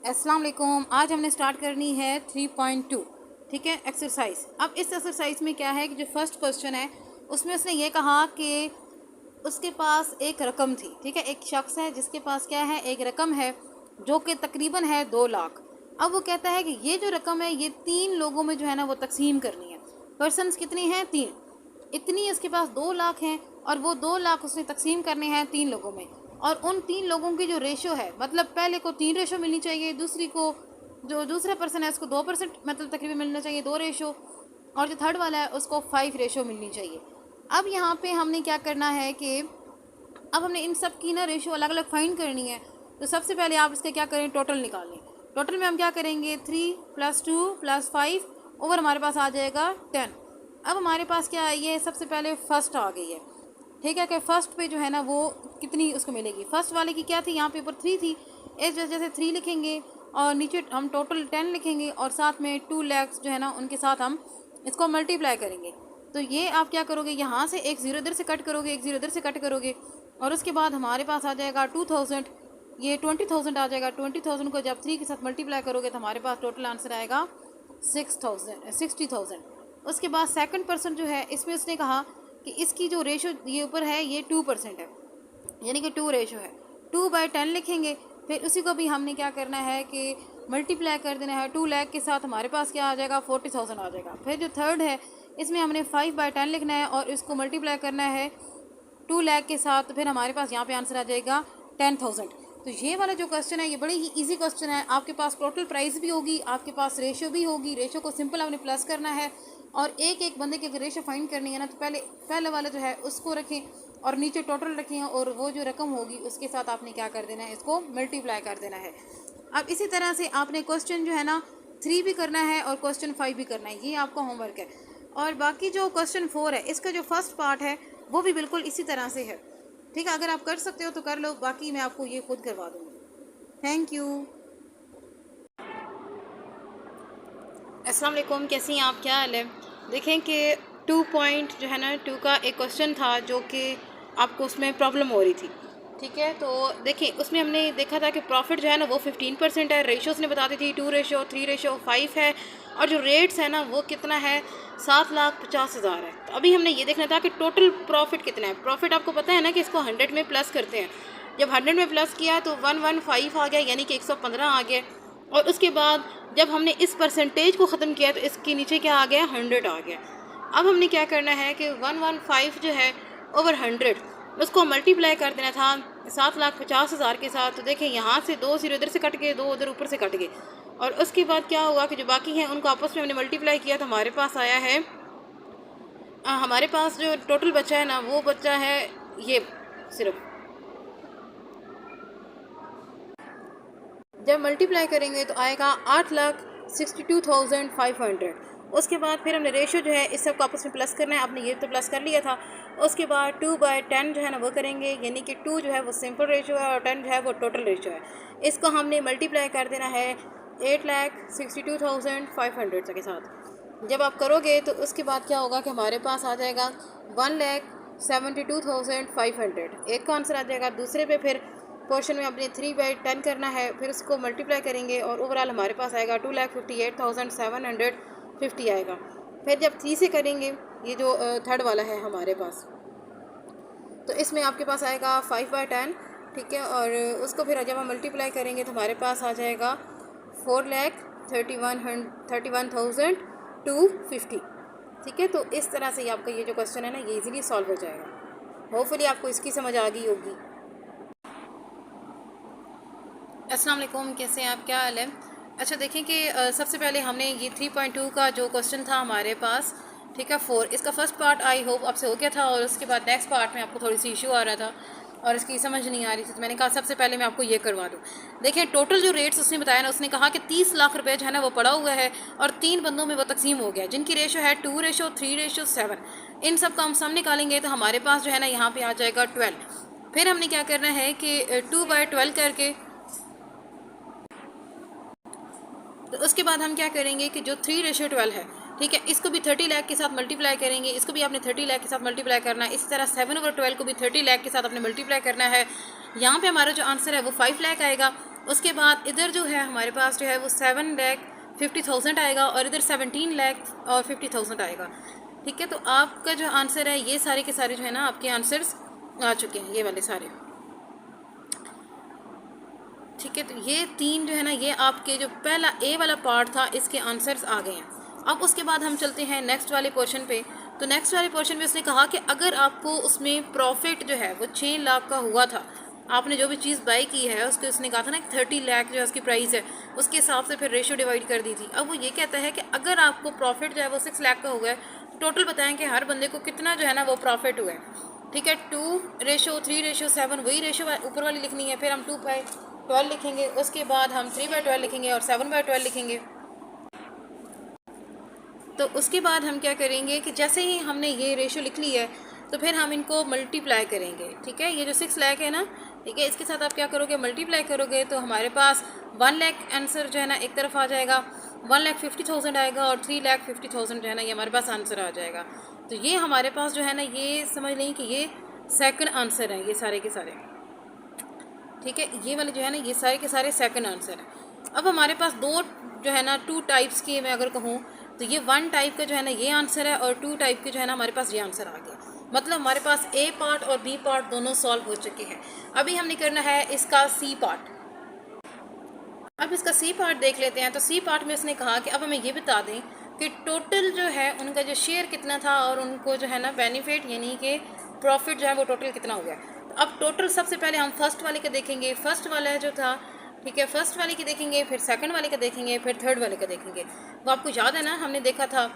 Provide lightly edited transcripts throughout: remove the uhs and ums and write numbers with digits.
अस्सलाम वालेकुम। आज हमने स्टार्ट करनी है 3.2, ठीक है, एक्सरसाइज। अब इस एक्सरसाइज में क्या है कि जो फर्स्ट क्वेश्चन है उसमें उसने ये कहा कि उसके पास एक रकम थी, ठीक है, एक शख्स है जिसके पास क्या है, एक रकम है जो कि तकरीबन है 2 लाख। अब वो कहता है कि ये जो रकम है ये 3 लोगों में जो है ना वो तकसीम करनी है। पर्सनस कितनी हैं? 3। इतनी उसके पास 2 लाख हैं और वो 2 लाख उसने तकसीम करने हैं 3 लोगों में। और उन 3 लोगों की जो रेशो है, मतलब पहले को 3 रेशो मिलनी चाहिए, दूसरी को जो दूसरा पर्सन है उसको 2% मतलब तकरीबन मिलना चाहिए, 2 रेशो, और जो थर्ड वाला है उसको 5 रेशो मिलनी चाहिए। अब यहाँ पे हमने क्या करना है कि अब हमने इन सब की ना रेशो अलग अलग फाइंड करनी है। तो सबसे पहले आप इसका क्या करें, टोटल निकालें। टोटल में हम क्या करेंगे, 3 + 2 + 5 ओवर हमारे पास आ जाएगा 10। अब हमारे पास क्या है, ये सबसे पहले फर्स्ट आ गई है, ठीक है, कि फर्स्ट पे जो है ना वो कितनी उसको मिलेगी। फर्स्ट वाले की क्या थी, यहाँ पे ऊपर 3 थी, इस वजह से 3 लिखेंगे और नीचे हम टोटल 10 लिखेंगे और साथ में 2 lakhs जो है ना उनके साथ हम इसको मल्टीप्लाई करेंगे। तो ये आप क्या करोगे, यहाँ से एक ज़ीरो इधर से कट करोगे, एक ज़ीरो इधर से कट करोगे और उसके बाद हमारे पास आ जाएगा 2000। ये 20,000 आ जाएगा। 20,000 को जब 3 के साथ मल्टीप्लाई करोगे तो हमारे पास टोटल आंसर आएगा 60,000। उसके बाद सेकंड पर्सन जो है इसमें उसने कहा कि इसकी जो रेशो ये ऊपर है ये 2% है, यानी कि 2 रेशो है। 2/10 लिखेंगे। फिर उसी को भी हमने क्या करना है कि मल्टीप्लाई कर देना है 2 लाख के साथ। हमारे पास क्या आ जाएगा, 40,000 आ जाएगा। फिर जो थर्ड है इसमें हमने 5/10 लिखना है और इसको मल्टीप्लाई करना है 2 लाख के साथ। तो फिर हमारे पास यहाँ पे आंसर आ जाएगा 10,000। तो ये वाला जो क्वेश्चन है ये बड़ी ही इजी क्वेश्चन है। आपके पास टोटल प्राइस भी होगी, आपके पास रेशो भी होगी। रेशो को सिंपल आपने प्लस करना है और एक एक बंदे की अगर रेशो फाइंड करनी है ना तो पहले वाला जो है उसको रखें और नीचे टोटल रखें और वो जो रकम होगी उसके साथ आपने क्या कर देना है, इसको मल्टीप्लाई कर देना है। अब इसी तरह से आपने क्वेश्चन जो है ना 3 भी करना है और क्वेश्चन 5 भी करना है, ये आपका होमवर्क है। और बाकी जो क्वेश्चन 4 है इसका जो फर्स्ट पार्ट है वो भी बिल्कुल इसी तरह से है, ठीक है। अगर आप कर सकते हो तो कर लो, बाकी मैं आपको ये खुद करवा दूँगी। Thank you. अस्सलाम वालेकुम, कैसी हैं आप, क्या हाल है। देखें कि 2 पॉइंट जो है ना 2 का एक क्वेश्चन था जो कि आपको उसमें प्रॉब्लम हो रही थी, ठीक है। तो देखिए उसमें हमने देखा था कि प्रॉफिट जो है ना वो 15% है। रेशोज़ ने बताती थी 2 रेशो, 3 रेशो, 5 है और जो रेट्स है ना वो कितना है, 7,50,000 है। तो अभी हमने ये देखना था कि टोटल प्रॉफिट कितना है। प्रॉफिट आपको पता है ना कि इसको 100 में प्लस करते हैं। जब 100 में प्लस किया तो 115 आ गया, यानी कि 115 आ गया। और उसके बाद जब हमने इस परसेंटेज को ख़त्म किया तो इसके नीचे क्या आ गया, 100 आ गया। अब हमने क्या करना है कि 115 जो है ओवर 100 उसको मल्टीप्लाई कर देना था 7,50,000 के साथ। तो देखें यहाँ से 2 ज़ीरो इधर से कट गए, 2 उधर ऊपर से कट गए और उसके बाद क्या होगा कि जो बाकी हैं उनको आपस में हमने मल्टीप्लाई किया तो हमारे पास आया है, हमारे पास जो टोटल बचा है ना वो बचा है ये, सिर्फ जब मल्टीप्लाई करेंगे तो आएगा 8,62,500। उसके बाद फिर हमने रेशो जो है इस सब को आपस में प्लस करना है। आपने ये तो प्लस कर लिया था। उसके बाद 2/10 जो है ना वो करेंगे, यानी कि 2 जो है वो सिंपल रेशो है और 10 जो है वो टोटल रेशो है। इसको हमने मल्टीप्लाई कर देना है 8,62,500 के साथ। जब आप करोगे तो उसके बाद क्या होगा कि हमारे पास आ जाएगा 1,72,500। एक का आंसर आ जाएगा। दूसरे पे फिर पोर्शन में अपने 3/10 करना है, फिर उसको मल्टीप्लाई करेंगे और ओवरऑल हमारे पास आएगा 2,58,750 आएगा। फिर जब 3 से करेंगे, ये जो थर्ड वाला है हमारे पास, तो इसमें आपके पास आएगा 5/10, ठीक है। और उसको फिर जब हम मल्टीप्लाई करेंगे तो हमारे पास आ जाएगा 4,31,250, ठीक है। तो इस तरह से आपका ये जो क्वेश्चन है ना ये इजीली सॉल्व हो जाएगा। होपफुली आपको इसकी समझ आ गई होगी। अस्सलाम वालेकुम, कैसे हैं आप, क्या हाल है। अच्छा देखें कि सबसे पहले हमने ये 3.2 का जो क्वेश्चन था हमारे पास, ठीक है, 4, इसका फर्स्ट पार्ट आई होप आपसे हो गया था और उसके बाद नेक्स्ट पार्ट में आपको थोड़ी सी इशू आ रहा था और इसकी समझ नहीं आ रही थी। तो मैंने कहा सबसे पहले मैं आपको ये करवा दूँ। देखिए टोटल जो रेट्स उसने बताया ना, उसने कहा कि 30 लाख रुपये जो है ना वो पड़ा हुआ है और 3 बंदों में वो तकसीम हो गया जिनकी रेशो है 2 रेशो, 3 रेशो, 7। इन सब का हम सामने निकालेंगे तो हमारे पास जो है ना यहाँ पर आ जाएगा 12। फिर हमने क्या करना है कि 2/12 करके, तो उसके बाद हम क्या करेंगे कि जो 3:12 है, ठीक है, इसको भी 30 लाख के साथ मल्टीप्लाई करेंगे। इसको भी आपने 30 लाख के साथ मल्टीप्लाई करना है। इसी तरह 7/12 को भी 30 लाख के साथ आपने मल्टीप्लाई करना है। यहाँ पे हमारा जो आंसर है वो 5 लाख आएगा। उसके बाद इधर जो है हमारे पास जो है वो 7,50,000 आएगा और इधर 17,50,000 आएगा। ठीक है, तो आपका जो आंसर है ये सारे के सारे जो है ना आपके आंसर्स आ चुके हैं, ये वाले सारे। ठीक है, तो ये तीन जो है ना ये आपके जो पहला ए वाला पार्ट था इसके आंसर्स आ गए हैं। अब उसके बाद हम चलते हैं नेक्स्ट वाले पोर्शन पे। तो नेक्स्ट वाले पोर्शन में उसने कहा कि अगर आपको उसमें प्रॉफिट जो है वो 6 लाख का हुआ था, आपने जो भी चीज़ बाई की है उसके उसने कहा था ना 30 लाख जो है उसकी प्राइस है, उसके हिसाब से फिर रेशियो डिवाइड कर दी थी। अब वो ये कहता है कि अगर आपको प्रॉफिट जो है वो 6 लाख का हुआ है, टोटल बताएं कि हर बंदे को कितना जो है ना वो प्रॉफिट हुआ है। ठीक है, 2:3:7 वही रेशियो ऊपर वाली लिखनी है, फिर हम 2/12 लिखेंगे, उसके बाद हम 3/12 लिखेंगे और 7/12 लिखेंगे। तो उसके बाद हम क्या करेंगे कि जैसे ही हमने ये रेशियो लिख ली है तो फिर हम इनको मल्टीप्लाई करेंगे। ठीक है, ये जो 6 लाख है ना, ठीक है, इसके साथ आप क्या करोगे, मल्टीप्लाई करोगे तो हमारे पास 1 लाख आंसर जो है ना एक तरफ आ जाएगा, 1,50,000 आएगा और 3,50,000 जो है ना ये हमारे पास आंसर आ जाएगा। तो ये हमारे पास जो है ना ये समझ लें कि ये सेकंड आंसर है ये सारे के सारे। ठीक है, ये वाले जो है ना ये सारे के सारे सेकंड आंसर है। अब हमारे पास दो जो है ना 2 टाइप्स के मैं अगर कहूँ तो ये 1 टाइप का जो है ना ये आंसर है और 2 टाइप के जो है ना हमारे पास ये आंसर आ गया। मतलब हमारे पास ए पार्ट और बी पार्ट दोनों सॉल्व हो चुके हैं। अभी हमने करना है इसका सी पार्ट। अब इसका सी पार्ट देख लेते हैं। तो सी पार्ट में उसने कहा कि अब हमें ये बता दें कि टोटल जो है उनका जो शेयर कितना था और उनको जो है ना बेनिफिट यानी कि प्रॉफिट जो है वो टोटल कितना हो गया। तो अब टोटल सबसे पहले हम फर्स्ट वाले का देखेंगे। फर्स्ट वाला जो था, ठीक है, फर्स्ट वाले की देखेंगे, फिर सेकंड वाले का देखेंगे, फिर थर्ड वाले का देखेंगे। वो आपको याद है ना, हमने देखा था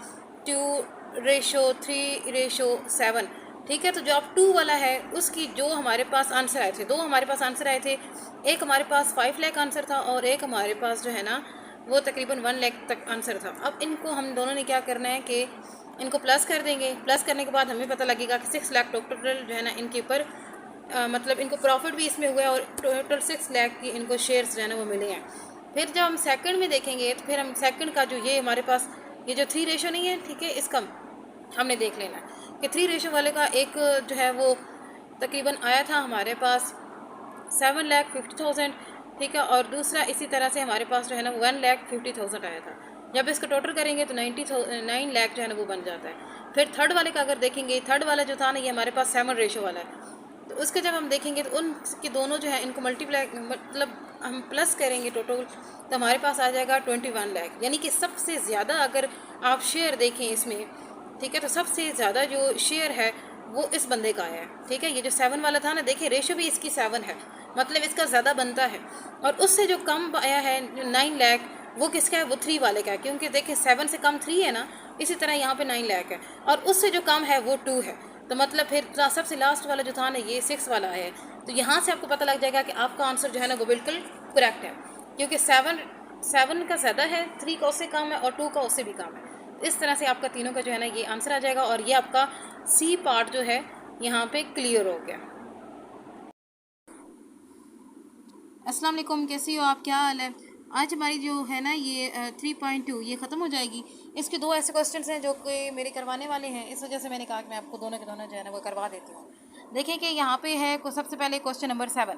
2:3:7। ठीक है, तो जो आप 2 वाला है उसकी जो हमारे पास आंसर आए थे, दो हमारे पास आंसर आए थे, एक हमारे पास 5 लाख आंसर था और एक हमारे पास जो है ना वो तकरीबन 1 लाख तक आंसर था। अब इनको हम दोनों ने क्या करना है कि इनको प्लस कर देंगे। प्लस करने के बाद हमें पता लगेगा कि 6 लाख टोटल जो है ना इनके ऊपर मतलब इनको प्रॉफिट भी इसमें हुआ है और टोटल 6 लाख की इनको शेयर्स जो है ना वो मिले हैं। फिर जब हम सेकंड में देखेंगे तो फिर हम सेकंड का जो ये हमारे पास ये जो 3 रेशो नहीं है, ठीक है, इसका हमने देख लेना कि 3 रेशो वाले का एक जो है वो तकरीबन आया था हमारे पास 7,50,000। ठीक है, और दूसरा इसी तरह से हमारे पास जो है ना 1,50,000 आया था। जब इसको टोटल करेंगे तो 9 लाख जो है ना वो बन जाता है। फिर थर्ड वाले का अगर देखेंगे, थर्ड वाला जो था ना ये हमारे पास 7 रेशो वाला है। तो उसके जब हम देखेंगे तो उनके दोनों जो है इनको मल्टीप्लाई मतलब हम प्लस करेंगे टोटल, तो हमारे पास आ जाएगा 21 लाख। यानी कि सबसे ज़्यादा अगर आप शेयर देखें इसमें, ठीक है, तो सबसे ज़्यादा जो शेयर है वो इस बंदे का आया है। ठीक है, ये जो 7 वाला था ना, देखिए रेशो भी इसकी 7 है, मतलब इसका ज़्यादा बनता है। और उससे जो कम आया है 9 लाख, वो किसका है, वो 3 वाले का है, क्योंकि देखिए 7 से कम 3 है ना, इसी तरह यहाँ पे 9 लाख है और उससे जो कम है वो 2 है। तो मतलब फिर सबसे लास्ट वाला जो था ना ये 6 वाला है। तो यहाँ से आपको पता लग जाएगा कि आपका आंसर जो है ना वो बिल्कुल करेक्ट है, क्योंकि 7 का ज़्यादा है, 3 का उससे कम है और 2 का उससे भी कम है। इस तरह से आपका तीनों का जो है ना ये आंसर आ जाएगा और ये आपका सी पार्ट जो है यहाँ पे क्लियर हो गया। अस्सलाम वालेकुम, कैसी हो आप, क्या हाल है। आज हमारी जो है ना ये 3.2 ये ख़त्म हो जाएगी। इसके दो ऐसे क्वेश्चंस हैं जो कि मेरे करवाने वाले हैं, इस वजह से मैंने कहा कि मैं आपको दोनों के दोनों जो है ना वो करवा देती हूँ। देखिए कि यहाँ पे है सबसे पहले क्वेश्चन नंबर 7।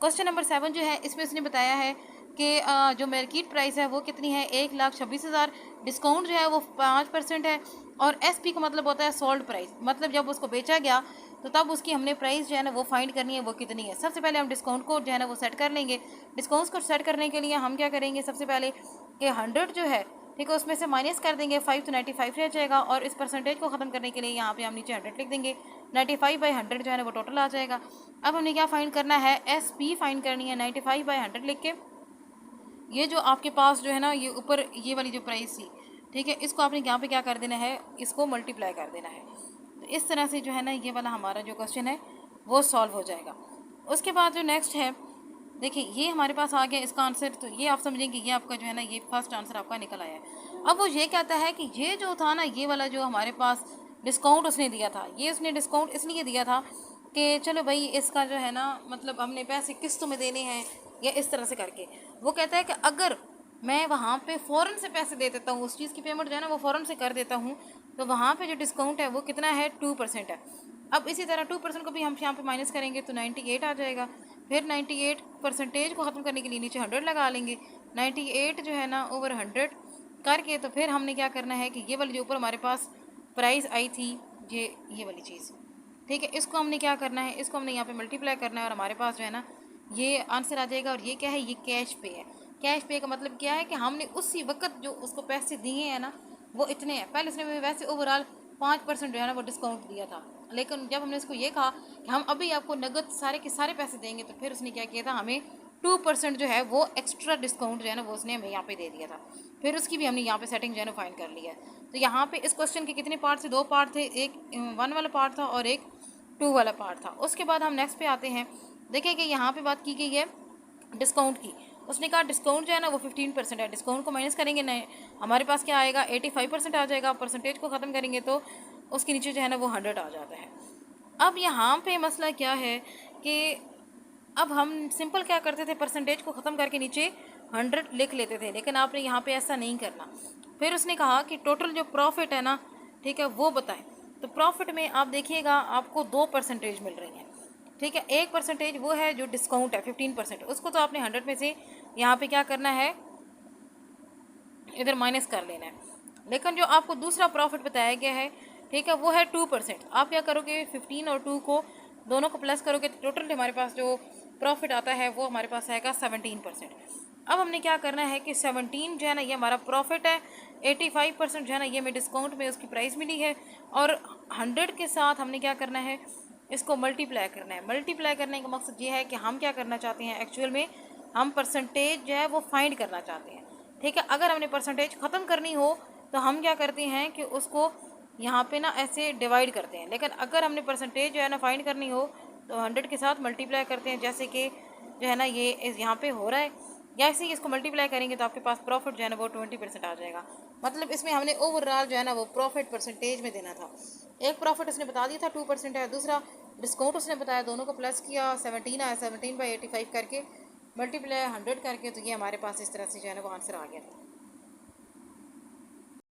क्वेश्चन नंबर 7 जो है इसमें उसने बताया है कि जो मार्केट प्राइस है वो कितनी है, 1,26,000। डिस्काउंट जो है वो 5% है और SP का मतलब होता है सोल्ड प्राइस, मतलब जब उसको बेचा गया तो तब उसकी हमने प्राइस जो है ना वो फाइंड करनी है वो कितनी है। सबसे पहले हम डिस्काउंट कोड जो है ना वो सेट कर लेंगे। डिस्काउंट कोड सेट करने के लिए हम क्या करेंगे, सबसे पहले कि 100 जो है, ठीक है, उसमें से माइनस कर देंगे 5 तो 95 रह जाएगा और इस परसेंटेज को ख़त्म करने के लिए यहाँ पे हम नीचे 100 लिख देंगे। 95/100 जो है ना वो टोटल आ जाएगा। अब हमने क्या फाइंड करना है, SP फाइंड करनी है 95/100 लिख के। ये जो आपके पास जो है ना ये ऊपर ये वाली जो प्राइस थी, ठीक है, इसको आपने यहाँ पे क्या कर देना है, इसको मल्टीप्लाई कर देना है। तो इस तरह से जो है ना ये वाला हमारा जो क्वेश्चन है वो सॉल्व हो जाएगा। उसके बाद जो नेक्स्ट है, देखिए ये हमारे पास आ गया इसका आंसर। तो ये आप समझेंगे ये आपका जो है ना ये फर्स्ट आंसर आपका निकल आया है। अब वो ये कहता है कि ये जो था ना ये वाला जो हमारे पास डिस्काउंट उसने दिया था, ये उसने डिस्काउंट इसलिए दिया था कि चलो भाई इसका जो है ना मतलब हमने पैसे किस्तों में देने हैं या इस तरह से करके। वो कहता है कि अगर मैं वहाँ पे फ़ौरन से पैसे दे देता हूँ, उस चीज़ की पेमेंट जो है ना वो फ़ौरन से कर देता हूँ, तो वहाँ पे जो डिस्काउंट है वो कितना है, 2% है। अब इसी तरह 2% को भी हम यहाँ पे माइनस करेंगे तो 98 आ जाएगा। फिर 98% को ख़त्म करने के लिए नीचे 100 लगा लेंगे। 98 जो है ना ओवर 100 करके तो फिर हमने क्या करना है कि ये वाली जो ऊपर हमारे पास प्राइस आई थी, ये वाली चीज़, ठीक है, इसको हमने क्या करना है, इसको हमने यहाँ पे मल्टीप्लाई करना है और हमारे पास जो है ना ये आंसर आ जाएगा। और ये क्या है, ये कैश पे है। कैश पे का मतलब क्या है कि हमने उसी वक्त जो उसको पैसे दिए हैं ना वो इतने हैं। पहले उसने हमें वैसे ओवरऑल 5% जो है ना वो डिस्काउंट दिया था, लेकिन जब हमने उसको ये कहा कि हम अभी आपको नगद सारे के सारे पैसे देंगे तो फिर उसने क्या किया था, हमें 2% जो है वो एक्स्ट्रा डिस्काउंट जो है ना वो उसने हमें यहाँ पे दे दिया था। फिर उसकी भी हमने यहाँ पे सेटिंग जो है ना फाइंड कर लिया है। तो यहाँ पे इस क्वेश्चन के कितने पार्ट थे, 2 पार्ट थे, एक 1 वाला पार्ट था और एक 2 वाला पार्ट था। उसके बाद हम नेक्स्ट पे आते हैं। देखिए कि यहाँ पे बात की गई है डिस्काउंट की। उसने कहा डिस्काउंट जो है ना वो 15% है। डिस्काउंट को माइनस करेंगे ना हमारे पास क्या आएगा, 85% आ जाएगा। परसेंटेज को ख़त्म करेंगे तो उसके नीचे जो है ना वो 100 आ जाता है। अब यहाँ पे मसला क्या है कि अब हम सिंपल क्या करते थे, परसेंटेज को ख़त्म करके नीचे 100 लिख लेते थे, लेकिन आपने यहाँ पे ऐसा नहीं करना। फिर उसने कहा कि टोटल जो प्रॉफिट है ना, ठीक है, वो बताएं। तो प्रॉफिट में आप देखिएगा आपको 2% मिल रही हैं, ठीक है। 1% वो है जो डिस्काउंट है 15%, उसको तो आपने 100 में से यहाँ पे क्या करना है, इधर माइनस कर लेना है। लेकिन जो आपको दूसरा प्रॉफिट बताया गया है, ठीक है, वो है 2%। आप क्या करोगे, 15 और 2 को दोनों को प्लस करोगे तो टोटल हमारे पास जो प्रॉफिट आता है वो हमारे पास आएगा 17%। अब हमने क्या करना है कि 17 जो है ना ये हमारा प्रॉफिट है, 85% जो है ना ये हमें डिस्काउंट में उसकी प्राइस मिली है, और 100 के साथ हमने क्या करना है, इसको मल्टीप्लाई करना है। मल्टीप्लाई करने का मकसद ये है कि हम क्या करना चाहते हैं, एक्चुअल में हम परसेंटेज जो है वो फाइंड करना चाहते हैं, ठीक है। अगर हमने परसेंटेज ख़त्म करनी हो तो हम क्या करते हैं कि उसको यहाँ पे ना ऐसे डिवाइड करते हैं, लेकिन अगर हमने परसेंटेज जो है ना फाइंड करनी हो तो 100 के साथ मल्टीप्लाई करते हैं, जैसे कि जो है ना ये यहाँ पे हो रहा है। जैसे ही इसको मल्टीप्लाई करेंगे तो आपके पास प्रॉफिट जो है ना वो 20% आ जाएगा। मतलब इसमें हमने ओवरऑल जो है ना वो प्रॉफिट परसेंटेज में देना था। एक प्रॉफिट उसने बता दिया था 2% है, दूसरा डिस्काउंट उसने बताया, दोनों को प्लस किया, 17 आया, 17/85 करके मल्टीप्लाई 100 करके, तो ये हमारे पास इस तरह से जो है ना वो आंसर आ गया था।